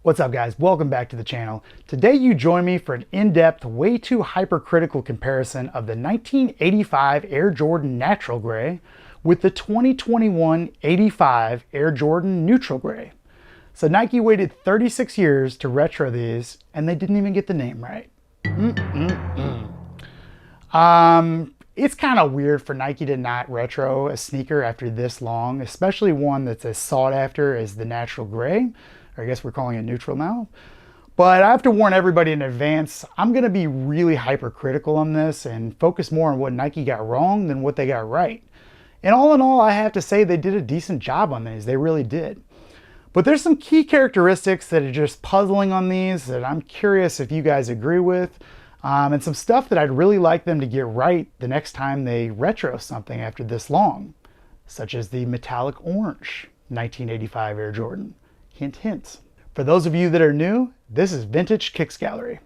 What's up guys, welcome back to the channel. Today you join me for an in-depth, way too hypercritical comparison of the 1985 Air Jordan Natural Gray with the 2021 85 Air Jordan Neutral Gray. So Nike waited 36 years to retro these and they didn't even get the name right. It's kind of weird for Nike to not retro a sneaker after this long, especially one that's as sought after as the Natural Gray. I guess we're calling it neutral now. But I have to warn everybody in advance, I'm going to be really hypercritical on this and focus more on what Nike got wrong than what they got right. And all in all, I have to say they did a decent job on these. They really did. But there's some key characteristics that are just puzzling on these that I'm curious if you guys agree with. And some stuff that I'd really like them to get right the next time they retro something after this long, such as the metallic orange 1985 Air Jordan. Hint, hint. For those of you that are new, this is Vintage Kicks Gallery.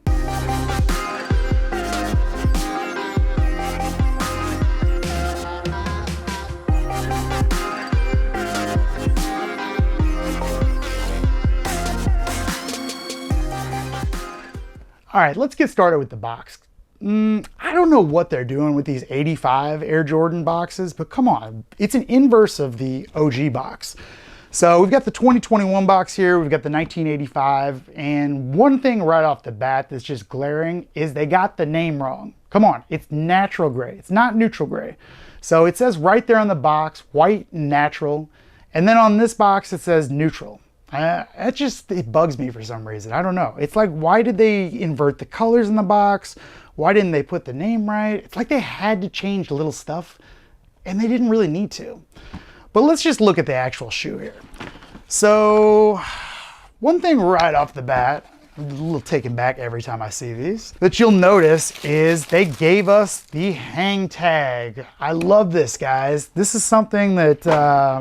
All right, let's get started with the box. I don't know what they're doing with these 85 Air Jordan boxes, but come on, it's an inverse of the OG box. So we've got the 2021 box here, we've got the 1985, and one thing right off the bat that's just glaring is they got the name wrong. Come on, it's Natural Gray, it's not Neutral Gray. So it says right there on the box, white natural, and then on this box it says neutral. It bugs me for some reason, I don't know. It's like, why did they invert the colors in the box? Why didn't they put the name right? It's like they had to change little stuff, and they didn't really need to. But let's just look at the actual shoe here. So one thing right off the bat, I'm a little taken back every time I see these, that you'll notice is they gave us the hang tag. I love this, guys. This is something that,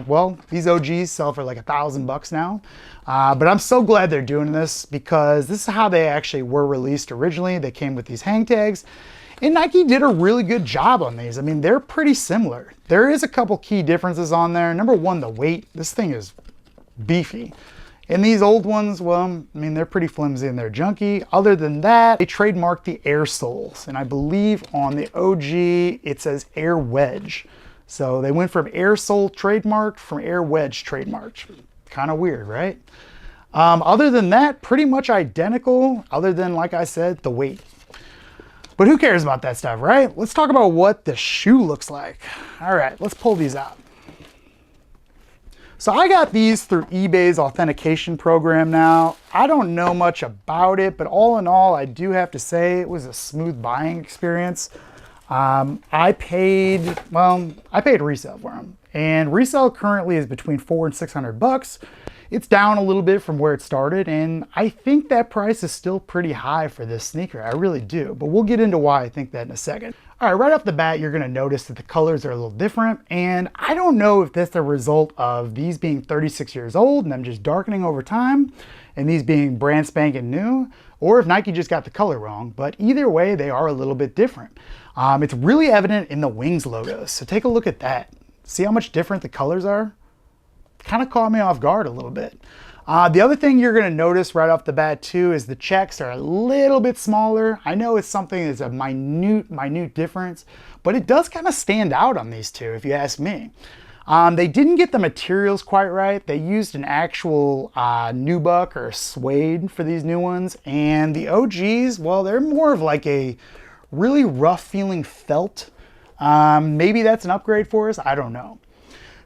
well, these OGs sell for like $1,000 now. But I'm so glad they're doing this because this is how they actually were released originally. They came with these hang tags. And Nike did a really good job on these. I mean, they're pretty similar. There is a couple key differences on there. Number one, the weight. This thing is beefy. And these old ones, well, I mean, they're pretty flimsy and they're junky. Other than that, they trademarked the air soles. And I believe on the OG, it says Air Wedge. So they went from air sole trademarked from Air Wedge trademarked. Kind of weird, right? Other than that, pretty much identical, other than, like I said, the weight. But who cares about that stuff, right? Let's talk about what the shoe looks like. All right, let's pull these out. So I got these through eBay's authentication program now. I don't know much about it, but all in all, I do have to say it was a smooth buying experience. I paid resale for them. And resale currently is between $400 and $600. It's down a little bit from where it started, and I think that price is still pretty high for this sneaker. I really do, but we'll get into why I think that in a second. All right, right off the bat, you're gonna notice that the colors are a little different, and I don't know if that's a result of these being 36 years old and them just darkening over time, and these being brand spanking new, or if Nike just got the color wrong, but either way, they are a little bit different. It's really evident in the Wings logos, so take a look at that. See how much different the colors are? Kind of caught me off guard a little bit. The other thing you're going to notice right off the bat too is the checks are a little bit smaller. I know it's something that's a minute difference, but it does kind of stand out on these two if you ask me. They didn't get the materials quite right. They used an actual nubuck or suede for these new ones, and the OGs, well, they're more of like a really rough feeling felt. Maybe that's an upgrade for us, I don't know.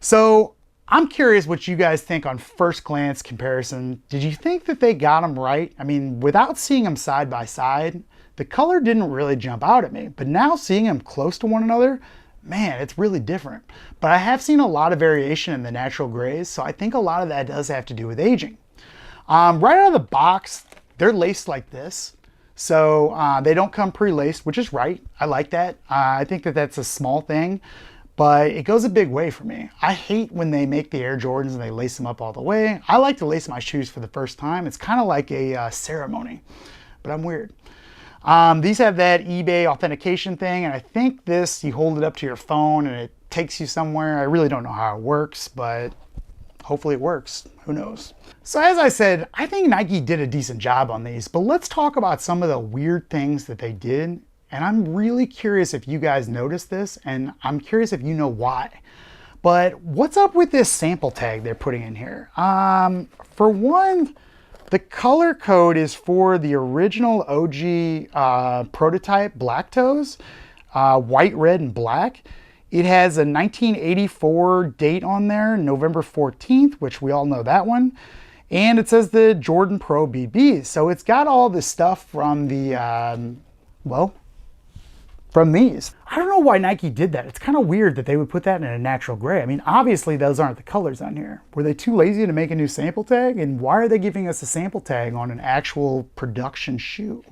So I'm curious what you guys think on first glance comparison. Did you think that they got them right? I mean, without seeing them side by side, the color didn't really jump out at me, but now seeing them close to one another, man, it's really different. But I have seen a lot of variation in the natural grays, so I think a lot of that does have to do with aging. Right out of the box, they're laced like this. So they don't come pre-laced, which is right. I like that. I think that that's a small thing, but it goes a big way for me. I hate when they make the Air Jordans and they lace them up all the way. I like to lace my shoes for the first time. It's kind of like a ceremony, but I'm weird. These have that eBay authentication thing, and I think this, you hold it up to your phone and it takes you somewhere. I really don't know how it works, but Hopefully it works. Who knows? So as I said, I think Nike did a decent job on these, but let's talk about some of the weird things that they did. And I'm really curious if you guys noticed this, and I'm curious if you know why. But what's up with this sample tag they're putting in here? For one, the color code is for the original OG prototype Black Toes, white, red, and black. It has a 1984 date on there, November 14th, which we all know that one. And it says the Jordan Pro BBs. So it's got all this stuff from the, from these. I don't know why Nike did that. It's kind of weird that they would put that in a natural gray. I mean, obviously those aren't the colors on here. Were they too lazy to make a new sample tag? And why are they giving us a sample tag on an actual production shoe?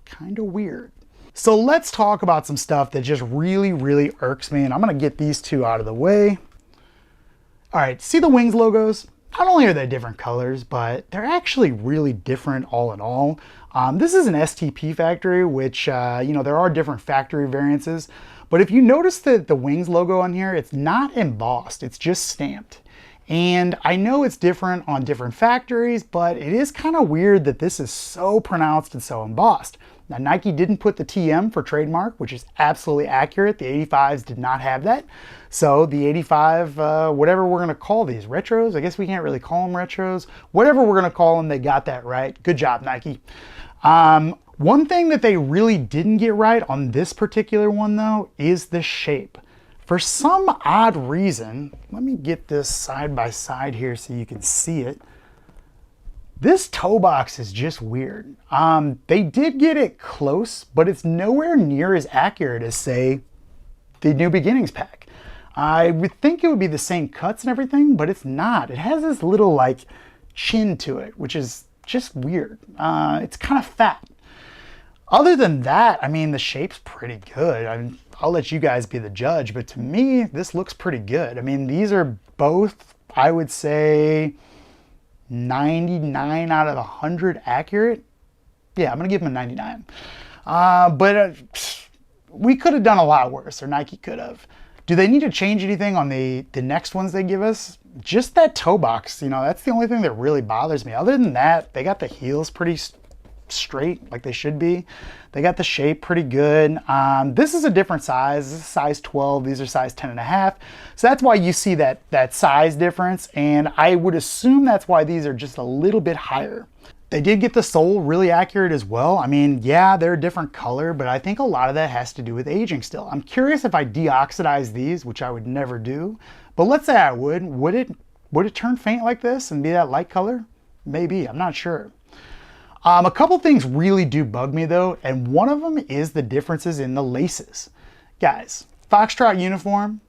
Kind of weird. So let's talk about some stuff that just really, really irks me. And I'm gonna get these two out of the way. All right, see the Wings logos? Not only are they different colors, but they're actually really different all in all. This is an STP factory, which, there are different factory variances. But if you notice that the Wings logo on here, it's not embossed, it's just stamped. And I know it's different on different factories, but it is kind of weird that this is so pronounced and so embossed. Now, Nike didn't put the TM for trademark, which is absolutely accurate. The 85s did not have that. So the 85, whatever we're gonna call these, retros, I guess we can't really call them retros. Whatever we're gonna call them, they got that right. Good job, Nike. One thing that they really didn't get right on this particular one though, is the shape. For some odd reason, let me get this side by side here so you can see it. This toe box is just weird. They did get it close, but it's nowhere near as accurate as, say, the New Beginnings pack. I would think it would be the same cuts and everything, but it's not. It has this little, like, chin to it, which is just weird. It's kind of fat. Other than that, I mean, the shape's pretty good. I'll let you guys be the judge, but to me, this looks pretty good. I mean, these are both, I would say, 99 out of 100 accurate. Yeah, I'm gonna give them a 99. We could have done a lot worse, or Nike could have. Do they need to change anything on the next ones they give us? Just that toe box, that's the only thing that really bothers me. Other than that, they got the heels pretty straight, like they should be. They got the shape pretty good. This is a different size. This is size 12. These are size 10.5. So that's why you see that size difference. And I would assume that's why these are just a little bit higher. They did get the sole really accurate as well. I mean, yeah, they're a different color, but I think a lot of that has to do with aging still. I'm curious if I deoxidize these, which I would never do, but let's say I would it turn faint like this and be that light color? Maybe, I'm not sure. A couple things really do bug me though, and one of them is the differences in the laces. Guys, Foxtrot uniform,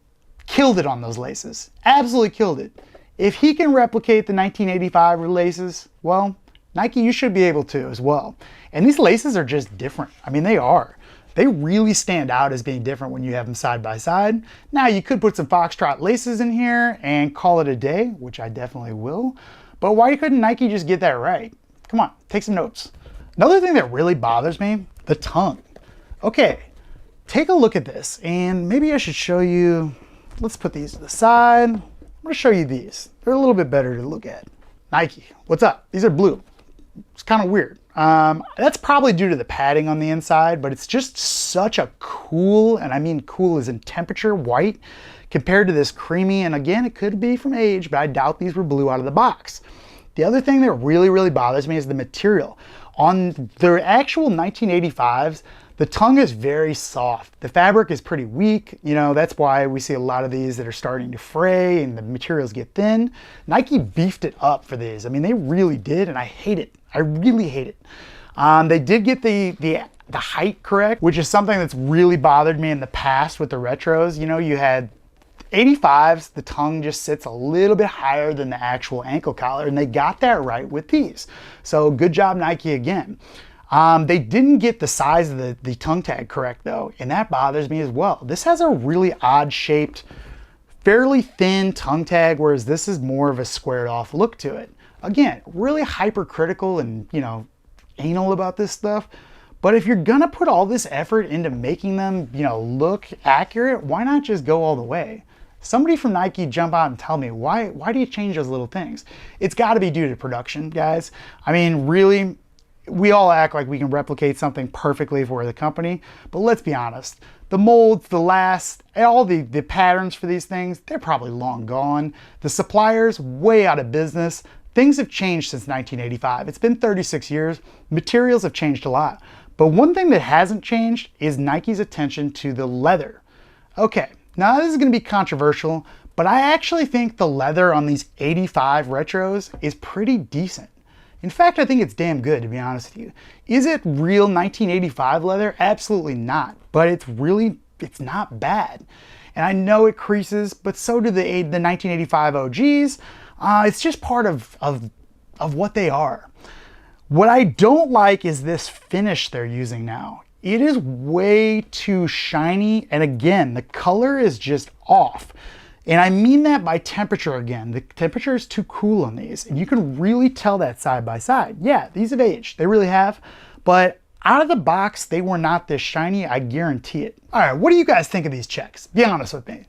killed it on those laces. Absolutely killed it. If he can replicate the 1985 laces, well, Nike, you should be able to as well. And these laces are just different. I mean, they are. They really stand out as being different when you have them side by side. Now, you could put some Foxtrot laces in here and call it a day, which I definitely will. But why couldn't Nike just get that right? Come on, take some notes. Another thing that really bothers me, the tongue. Okay, take a look at this, and maybe I should show you, let's put these to the side. I'm gonna show you these. They're a little bit better to look at. Nike, what's up? These are blue. It's kind of weird. That's probably due to the padding on the inside, but it's just such a cool, and I mean cool as in temperature, white, compared to this creamy, and again, it could be from age, but I doubt these were blue out of the box. The other thing that really, really bothers me is the material. On the actual 1985s, the tongue is very soft. The fabric is pretty weak. That's why we see a lot of these that are starting to fray and the materials get thin. Nike beefed it up for these. I mean, they really did, and I hate it. I really hate it. They did get the height correct, which is something that's really bothered me in the past with the retros. You had 85s, the tongue just sits a little bit higher than the actual ankle collar, and they got that right with these. So good job, Nike, again. They didn't get the size of the tongue tag correct though, and that bothers me as well. This has a really odd shaped, fairly thin tongue tag, whereas this is more of a squared off look to it. Again, really hypercritical and, anal about this stuff. But if you're gonna put all this effort into making them, look accurate, why not just go all the way? Somebody from Nike jump out and tell me, why do you change those little things? It's got to be due to production, guys. I mean, really, we all act like we can replicate something perfectly if we're the company, but let's be honest. The molds, the last, all the patterns for these things, they're probably long gone. The suppliers, way out of business. Things have changed since 1985. It's been 36 years. Materials have changed a lot. But one thing that hasn't changed is Nike's attention to the leather. Okay, now this is going to be controversial, but I actually think the leather on these 85 retros is pretty decent. In fact, I think it's damn good, to be honest with you. Is it real 1985 leather? Absolutely not. But it's not bad. And I know it creases, but so do the 1985 OGs. It's just part of what they are. What I don't like is this finish they're using now. It is way too shiny, and again, the color is just off. And I mean that by temperature again. The temperature is too cool on these, and you can really tell that side by side. Yeah, these have aged, they really have, but out of the box, they were not this shiny, I guarantee it. All right, what do you guys think of these checks? Be honest with me.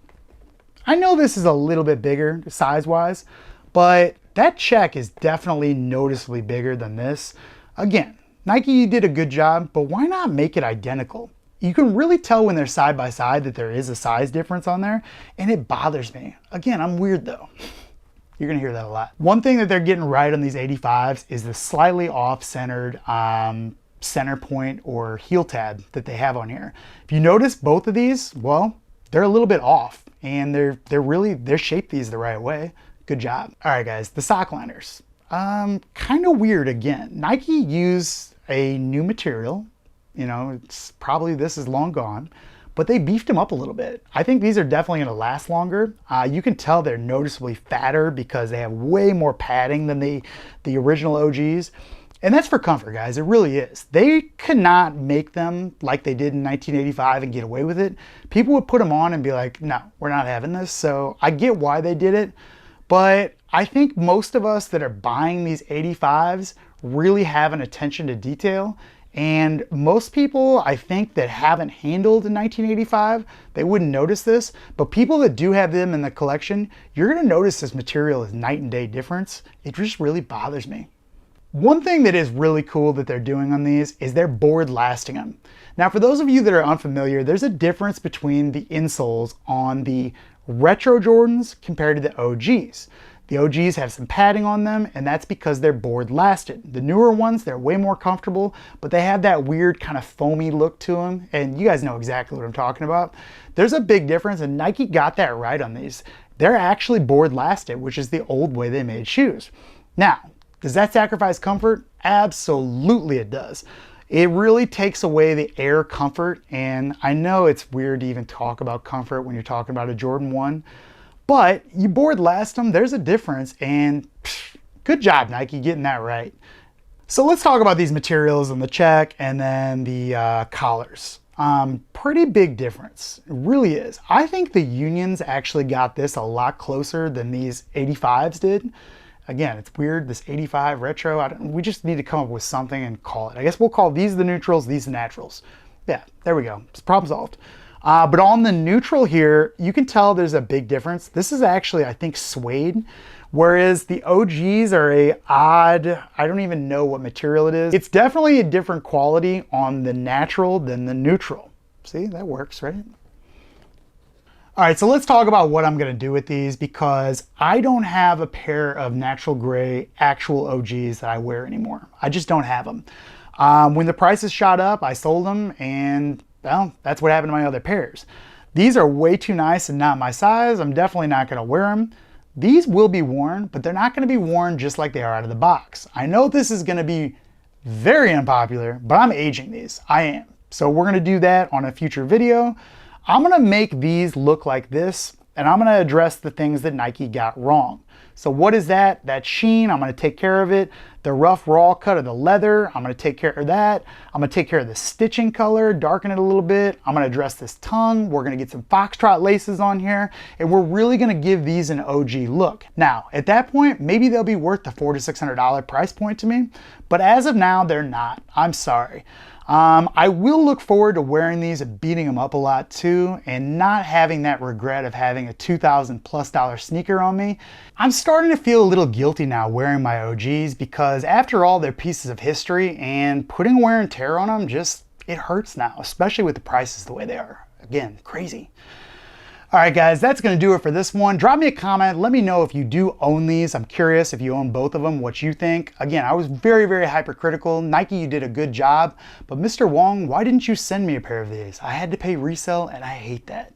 I know this is a little bit bigger size-wise, but that check is definitely noticeably bigger than this. Again, Nike did a good job, but why not make it identical? You can really tell when they're side by side that there is a size difference on there, and it bothers me. Again, I'm weird though. You're gonna hear that a lot. One thing that they're getting right on these 85s is the slightly off-centered center point or heel tab that they have on here. If you notice both of these, well, they're a little bit off, and they're shaped these the right way. Good job. All right, guys, the sock liners. Kind of weird again. Nike used a new material. You know, it's probably this is long gone, but they beefed them up a little bit. I think these are definitely gonna last longer. You can tell they're noticeably fatter because they have way more padding than the original OGs. And that's for comfort, guys, it really is. They could not make them like they did in 1985 and get away with it. People would put them on and be like, no, we're not having this. So I get why they did it, but I think most of us that are buying these 85s really have an attention to detail. And most people, I think, that haven't handled in 1985, they wouldn't notice this. But people that do have them in the collection, you're gonna notice this material is night and day difference. It just really bothers me. One thing that is really cool that they're doing on these is they're board lasting them. Now, for those of you that are unfamiliar, there's a difference between the insoles on the retro Jordans compared to the OGs. The OGs have some padding on them, and that's because they're board lasted. The newer ones, they're way more comfortable, but they have that weird kind of foamy look to them, and you guys know exactly what I'm talking about. There's a big difference, and Nike got that right on these. They're actually board lasted, which is the old way they made shoes. Now, does that sacrifice comfort? Absolutely it does. It really takes away the air comfort, and I know it's weird to even talk about comfort when you're talking about a Jordan 1, but you board last them, there's a difference, and good job, Nike, getting that right. So let's talk about these materials and the check and then the collars. Pretty big difference, it really is. I think the Unions actually got this a lot closer than these 85s did. Again, it's weird, this 85 retro, we just need to come up with something and call it. I guess we'll call these the neutrals, these the naturals. Yeah, there we go, it's problem solved. But on the neutral here, you can tell there's a big difference. This is actually, I think, suede, whereas the OGs are a odd, I don't even know what material it is. It's definitely a different quality on the natural than the neutral. See, that works, right? All right, so let's talk about what I'm gonna do with these because I don't have a pair of natural gray actual OGs that I wear anymore. I just don't have them. When the prices shot up, I sold them, and well, that's what happened to my other pairs. These are way too nice and not my size. I'm definitely not gonna wear them. These will be worn, but they're not gonna be worn just like they are out of the box. I know this is gonna be very unpopular, but I'm aging these, I am. So we're gonna do that on a future video. I'm gonna make these look like this, and I'm gonna address the things that Nike got wrong. So what is that? That sheen, I'm gonna take care of it. The rough raw cut of the leather, I'm gonna take care of that. I'm gonna take care of the stitching color, darken it a little bit. I'm gonna address this tongue. We're gonna get some foxtrot laces on here, and we're really gonna give these an OG look. Now, at that point, maybe they'll be worth the $400 to $600 price point to me, but as of now, they're not. I'm sorry. I will look forward to wearing these and beating them up a lot too, and not having that regret of having a $2,000+ sneaker on me. I'm starting to feel a little guilty now wearing my OGs because after all, they're pieces of history, and putting wear and tear on them it hurts now, especially with the prices the way they are. Again, crazy. All right, guys, that's going to do it for this one. Drop me a comment. Let me know if you do own these. I'm curious if you own both of them, what you think. Again, I was very, very hypercritical. Nike, you did a good job. But Mr. Wong, why didn't you send me a pair of these? I had to pay resale, and I hate that.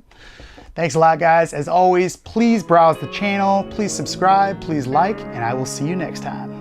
Thanks a lot, guys. As always, please browse the channel. Please subscribe. Please like, and I will see you next time.